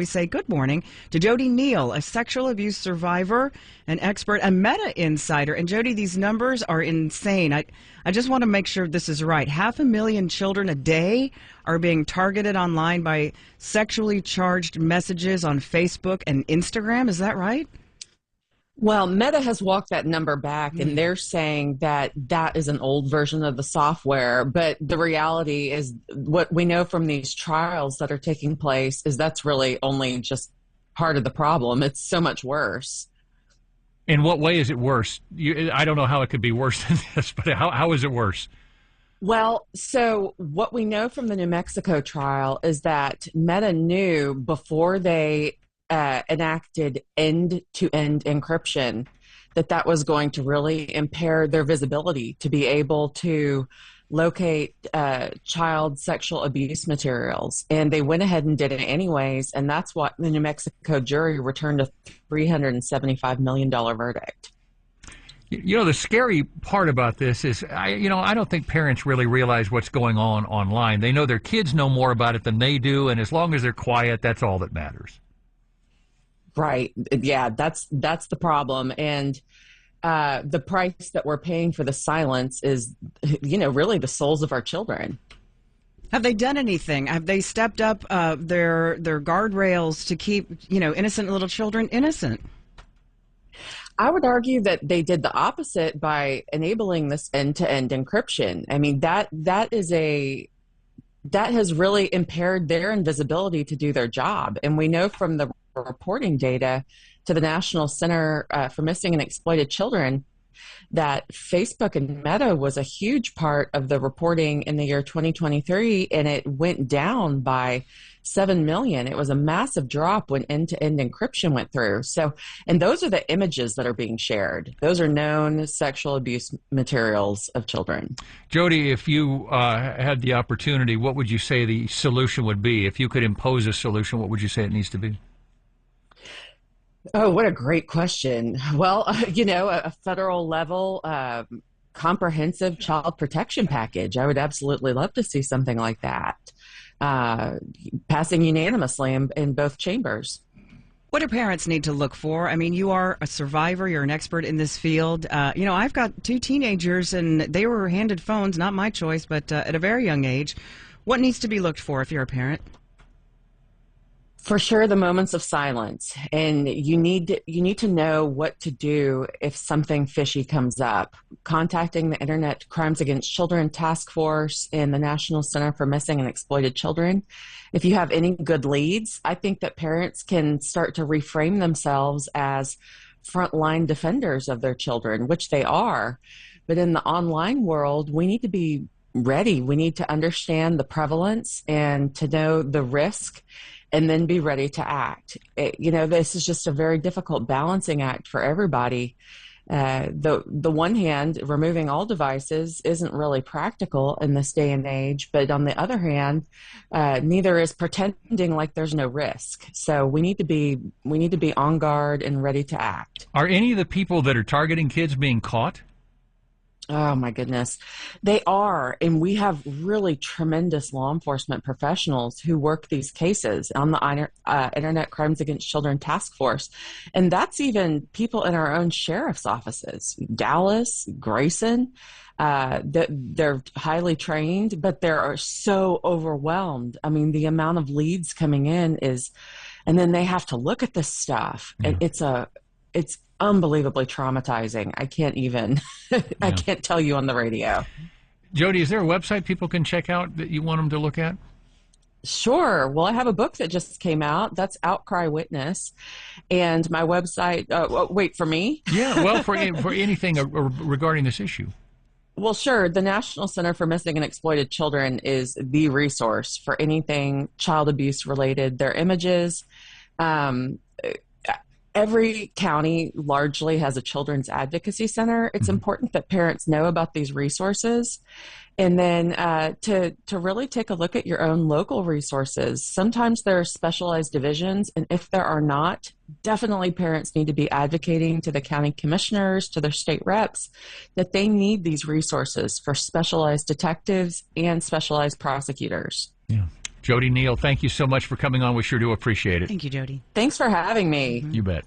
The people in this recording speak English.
we say good morning to Jody Neal, a sexual abuse survivor, an expert, a meta insider. And Jody, these numbers are insane. I just want to make sure this is right. 500,000 children a day are being targeted online by sexually charged messages on Facebook and Instagram. Is that right? Well, Meta has walked that number back, and they're saying that that is an old version of the software. But the reality is, what we know from these trials that are taking place is that's really only just part of the problem. It's so much worse. In what way is it worse? I don't know how it could be worse than this, but how is it worse? Well, so what we know from the New Mexico trial is that Meta knew before they enacted end-to-end encryption that was going to really impair their visibility to be able to locate child sexual abuse materials. And they went ahead and did it anyways, and that's what the New Mexico jury returned a $375 million verdict. You know, the scary part about this is, I don't think parents really realize what's going on online. They know their kids know more about it than they do, and as long as they're quiet, that's all that matters. Right. Yeah, that's the problem. And the price that we're paying for the silence is, really the souls of our children. Have they done anything? Have they stepped up their guardrails to keep, innocent little children innocent? I would argue that they did the opposite by enabling this end-to-end encryption. I mean, that has really impaired their invisibility to do their job. And we know from the reporting data to the National Center for Missing and Exploited Children that Facebook and Meta was a huge part of the reporting in the year 2023, and it went down by 7 million. It was a massive drop when end-to-end encryption went through. So, and those are the images that are being shared. Those are known sexual abuse materials of children. Jody, if you had the opportunity, what would you say the solution would be? If you could impose a solution, what would you say it needs to be? Oh, what a great question. Well, a federal level comprehensive child protection package. I would absolutely love to see something like that passing unanimously in both chambers. What do parents need to look for? I mean, you are a survivor. You're an expert in this field. I've got 2 teenagers, and they were handed phones, not my choice, but at a very young age. What needs to be looked for if you're a parent? For sure, the moments of silence, and you need to know what to do if something fishy comes up. Contacting the Internet Crimes Against Children Task Force and the National Center for Missing and Exploited Children. If you have any good leads, I think that parents can start to reframe themselves as frontline defenders of their children, which they are. But in the online world, we need to be ready. We need to understand the prevalence and to know the risk, and then be ready to act. This is just a very difficult balancing act for everybody. The one hand, removing all devices isn't really practical in this day and age, but on the other hand, neither is pretending like there's no risk. So we need to be on guard and ready to act. Are any of the people that are targeting kids being caught? Oh, my goodness. They are. And we have really tremendous law enforcement professionals who work these cases on the Internet Crimes Against Children Task Force. And that's even people in our own sheriff's offices, Dallas, Grayson. They're highly trained, but they're so overwhelmed. I mean, the amount of leads coming in and then they have to look at this stuff. Yeah. And it's unbelievably traumatizing. I can't even, I can't tell you on the radio. Jody, is there a website people can check out that you want them to look at? Sure. Well, I have a book that just came out. That's Outcry Witness. And my website, wait, for me? Yeah, well, for anything regarding this issue. Well, sure. The National Center for Missing and Exploited Children is the resource for anything child abuse related. Their images, every county largely has a children's advocacy center. It's important that parents know about these resources. And then to really take a look at your own local resources. Sometimes there are specialized divisions, and if there are not, definitely parents need to be advocating to the county commissioners, to their state reps, that they need these resources for specialized detectives and specialized prosecutors. Yeah. Jody Neal, thank you so much for coming on. We sure do appreciate it. Thank you, Jody. Thanks for having me. You bet.